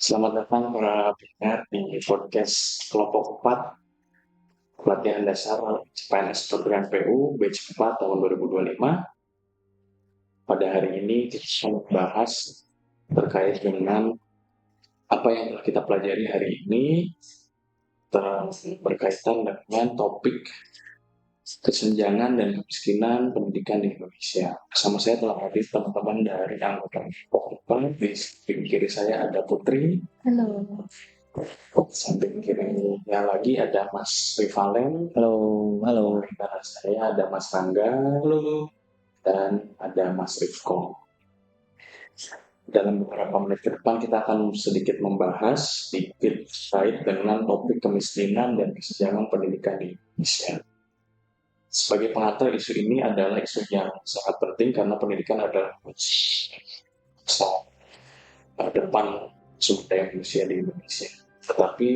Selamat datang para pendengar di podcast kelompok 4 pelatihan dasar CPNS Program PU batch 4 tahun 2025. Pada hari ini kita akan membahas terkait dengan apa yang telah kita pelajari hari ini berkaitan dengan topik kesenjangan dan kemiskinan pendidikan di Indonesia. Bersama saya telah hadir teman-teman dari anggota kelompok 4. Di kiri saya ada Putri. Halo. Samping kirinya lagi ada Mas Rivalen. Halo. Di kanan saya ada Mas Rangga. Halo. Dan ada Mas Rifko. Dalam beberapa menit ke depan kita akan sedikit membahas sedikit terkait dengan topik kemiskinan dan kesenjangan pendidikan di Indonesia. Sebagai pengantar, isu ini adalah isu yang sangat penting karena pendidikan adalah depan sumber daya manusia di Indonesia. Tetapi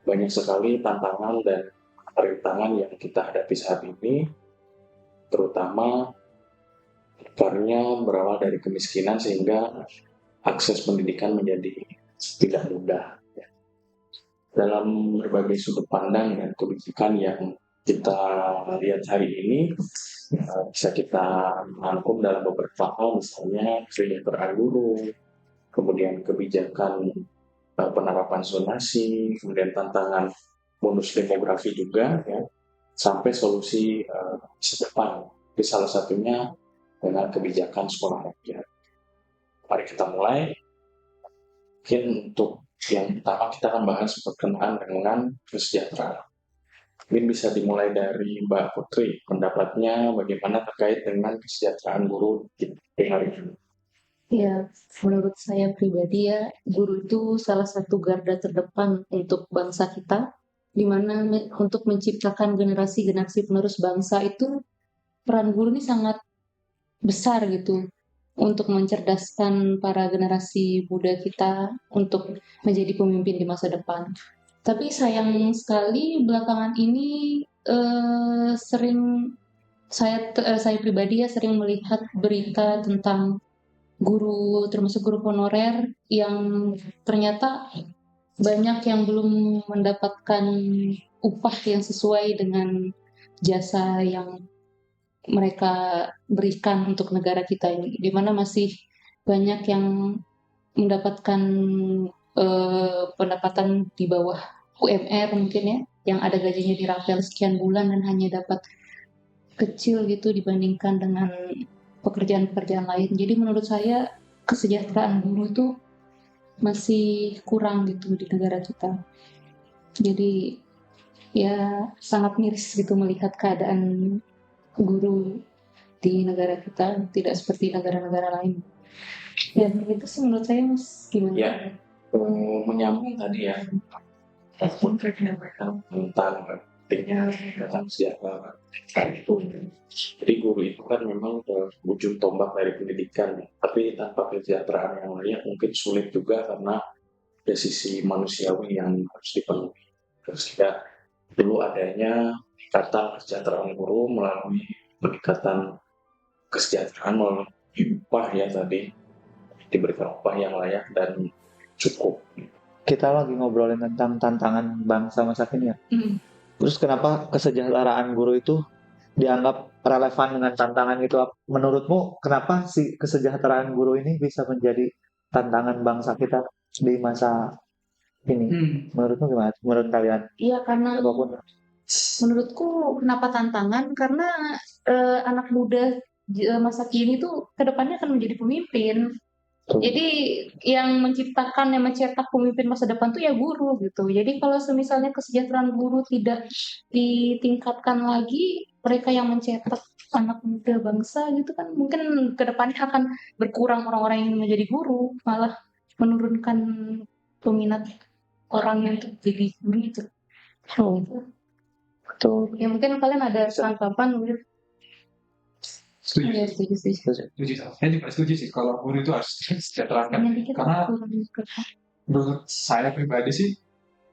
banyak sekali tantangan dan rintangan yang kita hadapi saat ini, terutama karena berawal dari kemiskinan sehingga akses pendidikan menjadi tidak mudah. Dalam berbagai sudut pandang dan kebijakan yang kita lihat hari ini, bisa kita rangkum dalam beberapa hal, misalnya kesejahteraan guru, kemudian kebijakan penerapan zonasi, kemudian tantangan bonus demografi juga, ya, sampai solusi masa depan. Jadi salah satunya dengan kebijakan sekolah rakyat. Mari kita mulai. Mungkin untuk yang pertama kita akan bahas berkenaan dengan kesejahteraan. Mungkin bisa dimulai dari Mbak Putri, pendapatnya bagaimana terkait dengan kesejahteraan guru di hari ini. Ya, menurut saya pribadi ya, guru itu salah satu garda terdepan untuk bangsa kita, di mana untuk menciptakan generasi-generasi penerus bangsa itu peran guru ini sangat besar gitu untuk mencerdaskan para generasi muda kita untuk menjadi pemimpin di masa depan. Tapi sayang sekali belakangan ini saya pribadi ya sering melihat berita tentang guru, termasuk guru honorer yang ternyata banyak yang belum mendapatkan upah yang sesuai dengan jasa yang mereka berikan untuk negara kita ini, di mana masih banyak yang mendapatkan pendapatan di bawah UMR mungkin ya, yang ada gajinya dirapel sekian bulan dan hanya dapat kecil gitu dibandingkan dengan pekerjaan-pekerjaan lain. Jadi menurut saya kesejahteraan guru itu masih kurang gitu di negara kita. Jadi ya sangat miris gitu melihat keadaan guru di negara kita tidak seperti negara-negara lain. Dan itu sih menurut saya Mas gimana? Ya, menyambung tadi ya, tentang pentingnya tentang kesejahteraan. Jadi guru itu kan memang ujung tombak dari pendidikan, tapi tanpa kesejahteraan yang layak mungkin sulit juga karena ada sisi manusiawi yang harus dipenuhi. Terus kita dulu adanya peningkatan kesejahteraan guru melalui peningkatan kesejahteraan melalui upah ya tadi, diberikan upah yang layak dan cukup. Kita lagi ngobrolin tentang tantangan bangsa masa kini ya. Terus kenapa kesejahteraan guru itu dianggap relevan dengan tantangan itu? Menurutmu kenapa sih kesejahteraan guru ini bisa menjadi tantangan bangsa kita di masa ini? Menurutmu gimana? Menurut kalian? Iya, karena Apapun. menurutku kenapa tantangan? Karena anak muda masa kini tuh kedepannya akan menjadi pemimpin. Jadi yang menciptakan, yang mencetak pemimpin masa depan tuh ya guru gitu. Jadi kalau misalnya kesejahteraan guru tidak ditingkatkan lagi, mereka yang mencetak anak muda bangsa gitu kan mungkin kedepannya akan berkurang orang-orang yang menjadi guru, malah menurunkan peminat orang yang untuk jadi guru itu. Betul. Ya mungkin kalian ada tanggapan mungkin. Ya, setuju. Saya juga setuju sih kalau guru itu harus disejahterakan. Karena menurut saya pribadi sih,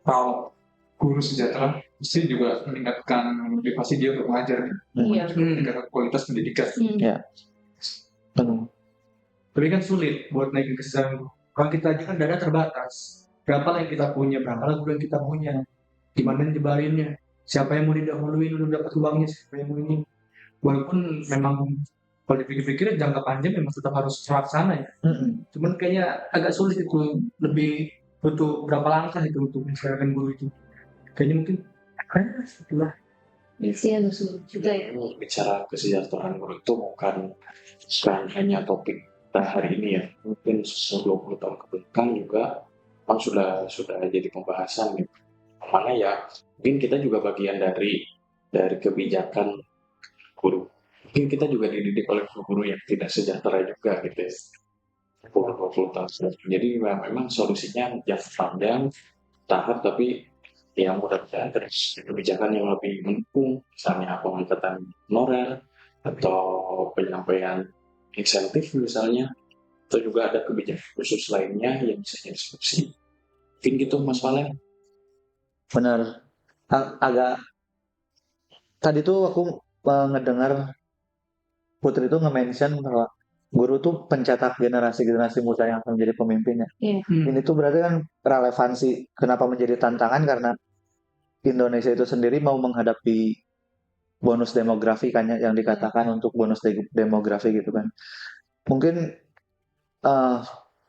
kalau guru sejahtera pasti juga meningkatkan motivasi dia untuk mengajar, Iya. juga meningkatkan kualitas pendidikan. Ya. Benar. Tapi kan sulit buat naikin kesejahteraan guru. Kalau kita aja kan dana terbatas. berapa lah yang kita punya, berapa lah guru yang kita punya, gimana nyebarinnya, siapa yang mau didahuluin udah dapat uangnya, siapa yang mau ini. Walaupun memang kalau dipikir-pikir jangka panjang memang tetap harus terlaksana ya. Cuman kayaknya agak sulit itu, lebih butuh berapa langkah itu untuk menyesuaikan guru itu. Kayaknya mungkin setelah Iya, agak sulit juga ya. Bicara kesejahteraan guru itu bukan hanya topik kita hari ini ya. Mungkin 20 tahun ke belakang juga memang sudah jadi pembahasan gitu. Mana ya mungkin kita juga bagian dari kebijakan guru. Mungkin kita juga dididik oleh guru yang tidak sejahtera juga gitu ya. 20 tahun. Jadi memang solusinya jangka panjang, tahap, tapi yang mudah-mudahan terus kebijakan yang lebih mendukung, misalnya pengangkatan honorer atau penyampaian insentif misalnya, atau juga ada kebijakan khusus lainnya yang bisa jadi solusi. Mungkin gitu Mas Valen. Benar. Agak tadi tuh aku ngedengar Putri itu nge-mention bahwa guru tuh pencetak generasi-generasi muda yang akan menjadi pemimpinnya. Iya. Ini tuh berarti kan relevansi kenapa menjadi tantangan karena Indonesia itu sendiri mau menghadapi bonus demografi kan yang dikatakan untuk bonus demografi gitu kan. Mungkin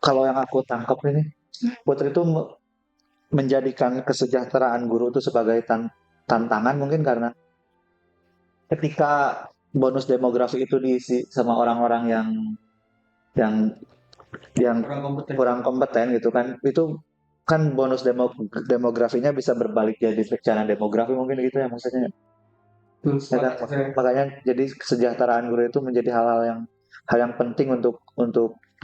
kalau yang aku tangkap ini Putri itu menjadikan kesejahteraan guru itu sebagai tantangan mungkin karena ketika bonus demografi itu diisi sama orang-orang yang kurang kompeten gitu kan, itu kan bonus demografinya bisa berbalik jadi bencana demografi mungkin gitu ya maksudnya. Ya kan? Makanya jadi kesejahteraan guru itu menjadi hal yang penting untuk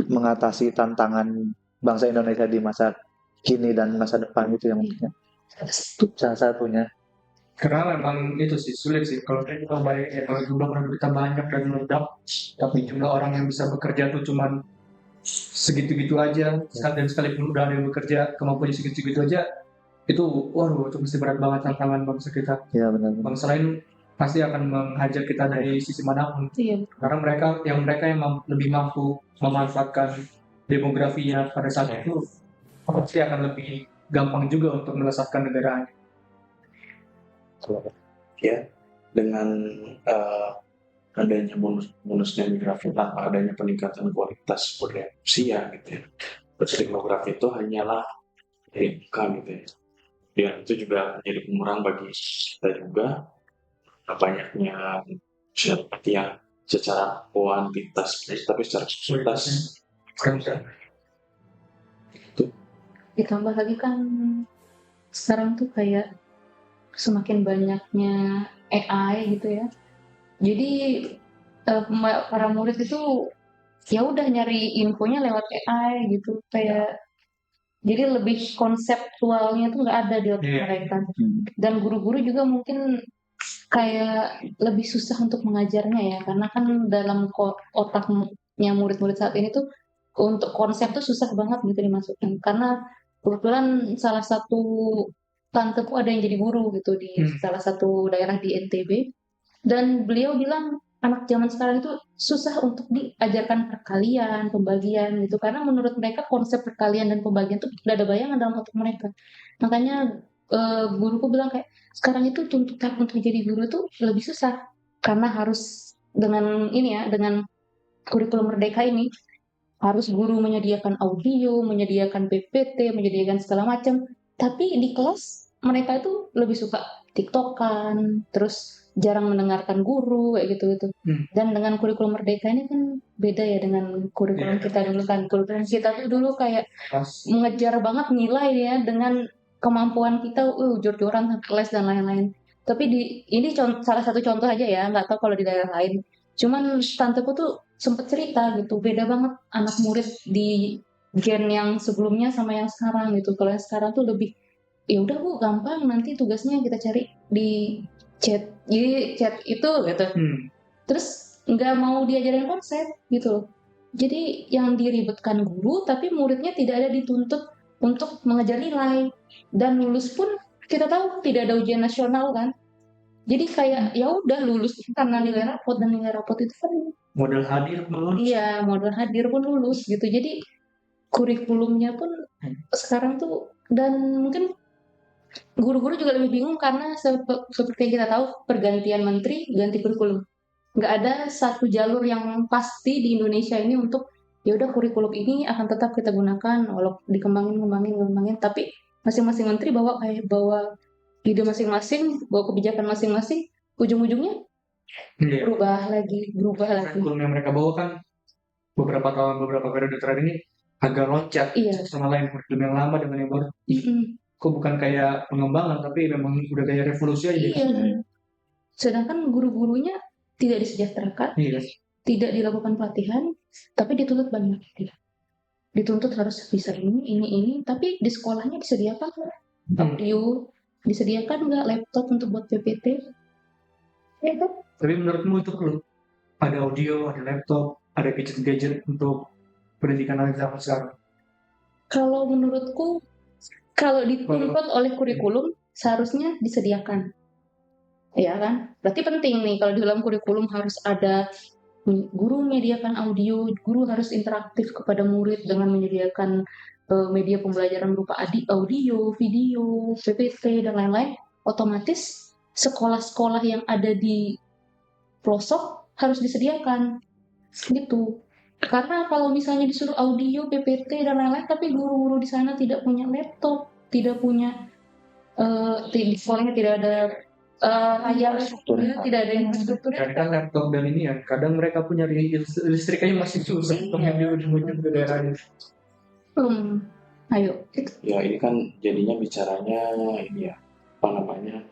mengatasi tantangan bangsa Indonesia di masa kini dan masa depan gitu yang mungkin salah satunya. karena memang itu sih sulit sih kalau kita bayar ya, kalau jumlah orang kita banyak dan meledak, tapi jumlah orang yang bisa bekerja tuh cuman segitu-gitu aja, dan sekalipun udah ada yang bekerja kemampuannya segitu-gitu aja, itu waduh itu mesti berat banget tantangan bangsa kita. Iya benar. Bangsa lain pasti akan menghajar kita dari sisi manapun. Iya. Karena mereka yang lebih mampu memanfaatkan demografinya pada saat itu pasti akan lebih gampang juga untuk melesatkan negaranya. Ya, dengan adanya bonus demografi tanpa adanya peningkatan kualitas sumber manusia gitu ya. Bonus demografi itu hanyalah angka gitu ya. Dan itu juga menjadi pengurang bagi kita juga banyaknya seperti yang secara kuantitas tapi secara kualitas itu. Ditambah lagi kan sekarang tuh kayak semakin banyaknya AI gitu ya. Jadi para murid itu ya udah nyari infonya lewat AI gitu, kayak jadi lebih konseptualnya tuh nggak ada di otak mereka. Dan guru-guru juga mungkin kayak lebih susah untuk mengajarnya ya, karena kan dalam otaknya murid-murid saat ini tuh untuk konsep tuh susah banget gitu dimasukkan. Karena kebetulan salah satu tanteku ada yang jadi guru gitu di salah satu daerah di NTB, dan beliau bilang anak zaman sekarang itu susah untuk diajarkan perkalian, pembagian gitu, karena menurut mereka konsep perkalian dan pembagian itu tidak ada bayangan dalam otak mereka. Makanya guruku bilang kayak sekarang itu tuntutan untuk jadi guru itu lebih susah karena harus dengan ini ya, dengan kurikulum merdeka ini harus guru menyediakan audio, menyediakan PPT, menyediakan segala macam. Tapi di kelas mereka itu lebih suka TikTokan, terus jarang mendengarkan guru kayak gitu-gitu. Dan dengan kurikulum merdeka ini kan beda ya dengan kurikulum kita dulu kan. Kurikulum kita tuh dulu kayak mengejar banget nilai ya dengan kemampuan kita, jor-joran kelas dan lain-lain. Tapi ini salah satu contoh aja ya, nggak tahu kalau di daerah lain. Cuman tanteku tuh sempet cerita gitu, beda banget anak murid di gen yang sebelumnya sama yang sekarang gitu. Kalau yang sekarang tuh lebih ya udah Bu, gampang, nanti tugasnya kita cari di chat, jadi chat itu gitu. Terus nggak mau diajarin konsep gitu. Jadi yang diribetkan guru, tapi muridnya tidak ada dituntut untuk mengejar nilai, dan lulus pun kita tahu tidak ada ujian nasional kan. Jadi kayak ya udah lulus karena nilai rapot, dan nilai rapot itu kan modal hadir pun lulus. Iya, modal hadir pun lulus gitu. Jadi kurikulumnya pun sekarang tuh Dan mungkin guru-guru juga lebih bingung karena seperti yang kita tahu pergantian menteri ganti kurikulum. Nggak ada satu jalur yang pasti di Indonesia ini untuk ya udah kurikulum ini akan tetap kita gunakan walau dikembangin, tapi masing-masing menteri bawa ide masing-masing, bawa kebijakan masing-masing, ujung-ujungnya Iya. berubah lagi. Kurikulum yang mereka bawa kan beberapa periode terakhir ini agak loncat Iya. sama lain, kurikulum yang lama dengan yang baru. Kok bukan kayak pengembangan tapi memang udah kayak revolusi aja. Iya. Sedangkan guru-gurunya tidak disejahterakan, Iya. tidak dilakukan pelatihan, tapi dituntut banyak. Dituntut harus bisa ini, tapi di sekolahnya disediakan nggak audio, disediakan nggak laptop untuk buat PPT? Ya kan? Tapi menurutmu itu perlu ada audio, ada laptop, ada gadget-gadget untuk pendidikan anak zaman sekarang? Kalau menurutku, kalau dituntut oleh kurikulum seharusnya disediakan, ya kan? Berarti penting nih kalau di dalam kurikulum harus ada guru menyediakan audio, guru harus interaktif kepada murid dengan menyediakan media pembelajaran berupa audio, video, PPT dan lain-lain. Otomatis sekolah-sekolah yang ada di pelosok harus disediakan, gitu. Karena kalau misalnya disuruh audio, PPT dan lain-lain, tapi guru-guru di sana tidak punya laptop, tidak punya di sekolahnya tidak ada layar, tidak ada infrastruktur. Dan kan laptop dan ini ya, kadang mereka punya listriknya masih susah untuk yang di ujung-ujung ke daerahnya. Ayo. Ya ini kan jadinya bicaranya ini ya, apa namanya,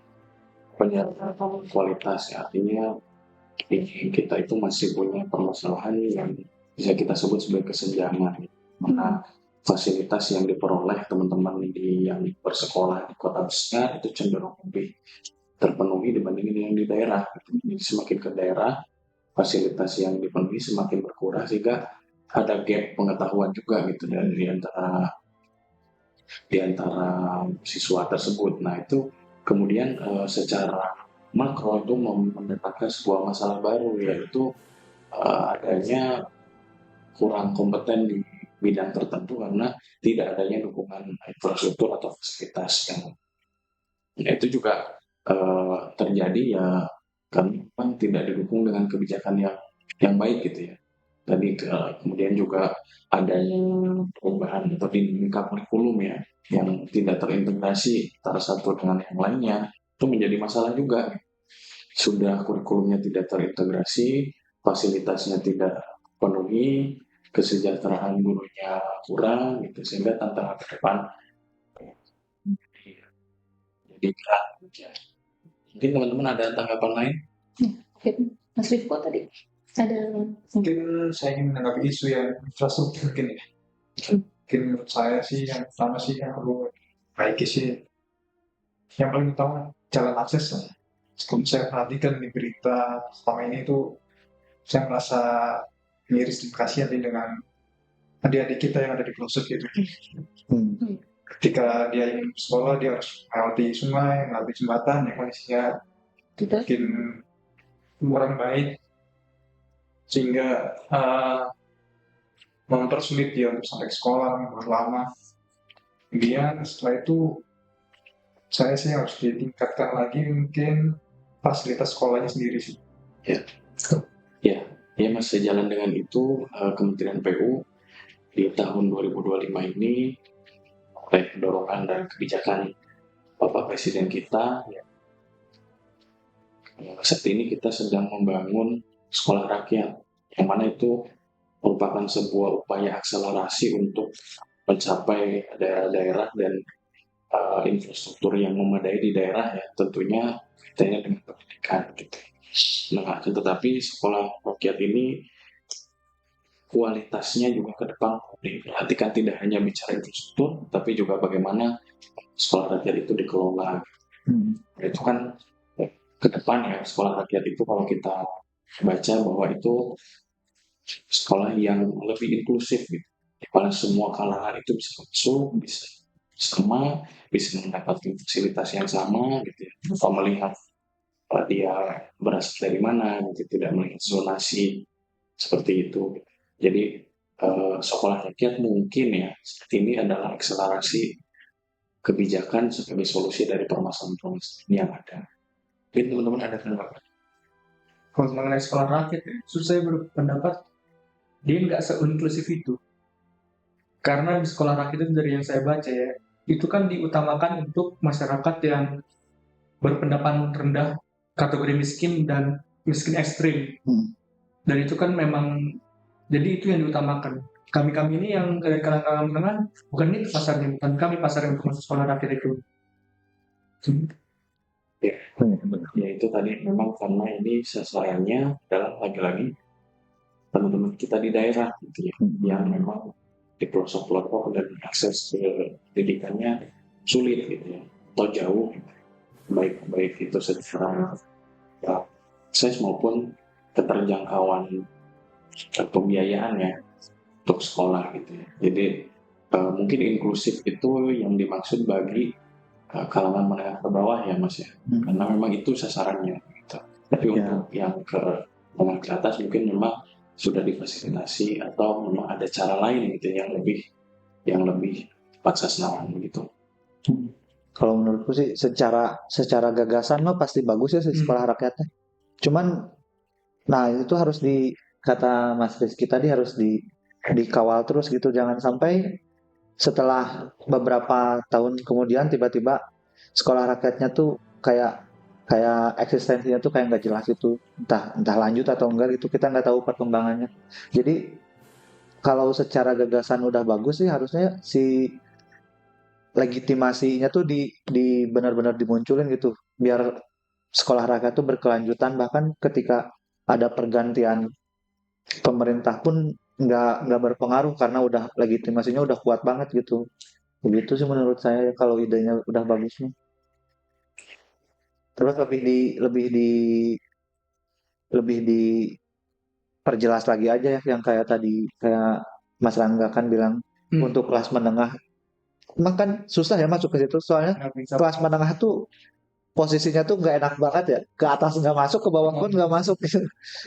penyerapan kualitas ya. Artinya kita itu masih punya permasalahan yang bisa kita sebut sebagai kesenjangan. Mana fasilitas yang diperoleh teman-teman yang bersekolah di kota besar itu cenderung lebih terpenuhi dibandingin yang di daerah. Jadi semakin ke daerah, fasilitas yang dipenuhi semakin berkurang sehingga ada gap pengetahuan juga gitu di antara siswa tersebut. Nah itu kemudian secara makro itu mendapatkan sebuah masalah baru, yaitu adanya kurang kompeten di bidang tertentu karena tidak adanya dukungan infrastruktur atau fasilitas yang itu juga terjadi ya karena memang tidak didukung dengan kebijakan yang baik gitu ya. Tadi kemudian juga adanya perubahan atau dinamika kurikulum ya yang tidak terintegrasi antara satu dengan yang lainnya, itu menjadi masalah juga. Sudah kurikulumnya tidak terintegrasi, fasilitasnya tidak penuhi, kesejahteraan gurunya kurang gitu, sehingga tantangan ke depan jadi berat. Mungkin teman-teman ada tanggapan lain? Mas Rifko tadi ada. Mungkin saya ingin menanggapi isu yang infrastruktur mungkin ya. Mungkin menurut saya sih yang pertama sih yang perlu baiki sih yang paling utama jalan akses lah. Kalau saya perhatikan di berita selama ini itu saya merasa miris dan kasihan dengan adik-adik kita yang ada di pelosok gitu. Ketika dia ingin sekolah dia harus melewati sungai, melewati jembatan yang kondisinya mungkin kurang baik sehingga mempersulit dia untuk sampai ke sekolah berlama. Kemudian setelah itu saya sih harus ditingkatkan lagi mungkin fasilitas sekolahnya sendiri sih. Ya Mas, sejalan dengan itu Kementerian PU di tahun 2025 ini oleh dorongan dan kebijakan Bapak Presiden kita saat ini kita sedang membangun sekolah rakyat yang mana itu merupakan sebuah upaya akselerasi untuk mencapai daerah-daerah dan infrastruktur yang memadai di daerah ya, tentunya kaitannya dengan pendidikan gitu. Nah, tetapi sekolah rakyat ini kualitasnya juga ke depan diperhatikan, tidak hanya bicara infrastruktur, tapi juga bagaimana sekolah rakyat itu dikelola. Itu kan ke depan ya, sekolah rakyat itu kalau kita baca bahwa itu sekolah yang lebih inklusif gitu. Di mana semua kalangan itu bisa masuk, bisa sama, bisa mendapatkan fasilitas yang sama gitu ya. Atau melihat dia berasal dari mana gitu, tidak melihat zonasi seperti itu. Jadi sekolah rakyat mungkin ya saat ini adalah akselerasi kebijakan sebagai solusi dari permasalahan-permasalahan yang ada. Mungkin teman-teman ada tanggapan? Kalau mengenai sekolah rakyat, justru saya berpendapat dia nggak seinklusif itu. Karena di sekolah rakyat itu dari yang saya baca ya, itu kan diutamakan untuk masyarakat yang berpendapat rendah, kategori miskin dan miskin ekstrim. Dan itu kan memang, jadi itu yang diutamakan. Kami ini yang dari kalangan menengah, bukan itu pasarnya, bukan kami pasar yang untuk masuk sekolah rakyat itu. Ya itu tadi memang karena ini sasarannya adalah lagi-lagi teman-teman kita di daerah gitu ya, yang memang di pelosok-pelosok dan akses ke pendidikannya sulit gitu ya, atau jauh, baik itu secara akses maupun keterjangkauan pembiayaan ya untuk sekolah gitu ya. Jadi mungkin inklusif itu yang dimaksud bagi kalangan menengah ke bawah ya Mas ya, karena memang itu sasarannya gitu. Tapi untuk yang ke menengah ke atas mungkin memang sudah difasilitasi atau memang ada cara lain gitu yang lebih tepat sasaran gitu. Kalau menurutku sih secara gagasan mah pasti bagus ya sekolah rakyatnya. Cuman nah itu harus kata Mas Rizky tadi harus dikawal terus gitu, jangan sampai setelah beberapa tahun kemudian tiba-tiba sekolah rakyatnya tuh kayak eksistensinya tuh kayak nggak jelas itu, entah lanjut atau enggak gitu, kita nggak tahu perkembangannya. Jadi kalau secara gagasan udah bagus sih harusnya si legitimasinya tuh di benar-benar dimunculin gitu, biar sekolah rakyat tuh berkelanjutan, bahkan ketika ada pergantian pemerintah pun nggak berpengaruh karena udah legitimasinya udah kuat banget gitu. Begitu sih menurut saya kalau idenya udah bagus nih. Terus lebih diperjelas lagi aja ya, yang kayak tadi kayak Mas Rangga kan bilang untuk kelas menengah. Emang kan susah ya masuk ke situ soalnya kelas menengah tuh posisinya tuh nggak enak banget ya, ke atas nggak masuk, ke bawah pun nggak masuk.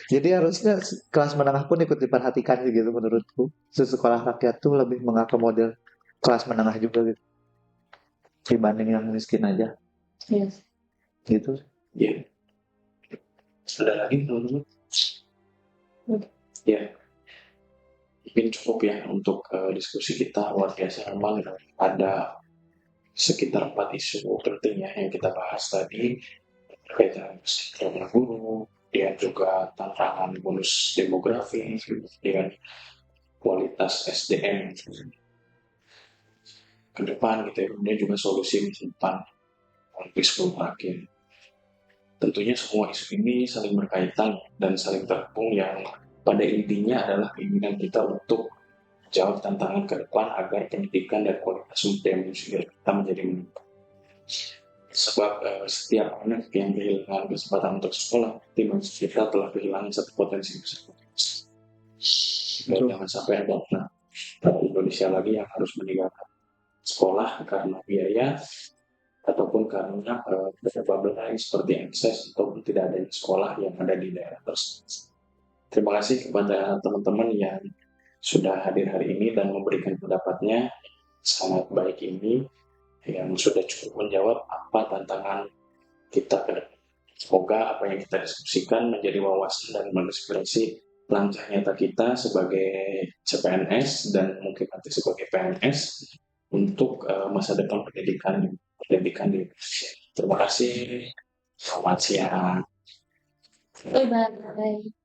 Jadi harusnya kelas menengah pun ikut diperhatikan sih gitu menurutku. Sekolah rakyat tuh lebih mengakomodir kelas menengah juga gitu dibanding yang miskin aja. Yes. Gitu. Ya. Ada lagi teman-teman? Ya. Mungkin cukup ya untuk diskusi kita. Luar biasa memang ada sekitar 4 isu penting ya yang kita bahas tadi, terkait dengan guru, dan juga tantangan bonus demografi, dengan kualitas SDM ke depan gitu ya, kemudian juga solusi masa depan untuk sekolah rakyat. Tentunya semua isu ini saling berkaitan dan saling terhubung, yang pada intinya adalah keinginan kita untuk jawab tantangan ke depan agar pendidikan dan kualitas sumber manusia kita menjadi meningkat. Sebab setiap anak yang kehilangan kesempatan untuk sekolah, manusia kita telah kehilangan satu potensi besar. Dan jangan sampai ada Indonesia lagi yang harus meninggalkan sekolah karena biaya ataupun karena sebab lain seperti akses ataupun tidak adanya sekolah yang ada di daerah tersebut. Terima kasih kepada teman-teman yang sudah hadir hari ini dan memberikan pendapatnya sangat baik ini, yang sudah cukup menjawab apa tantangan kita ke depan. Semoga apa yang kita diskusikan menjadi wawasan dan menginspirasi langkah nyata kita sebagai CPNS dan mungkin nanti sebagai PNS untuk masa depan pendidikan di Indonesia. Terima kasih. Selamat siang. Bye-bye.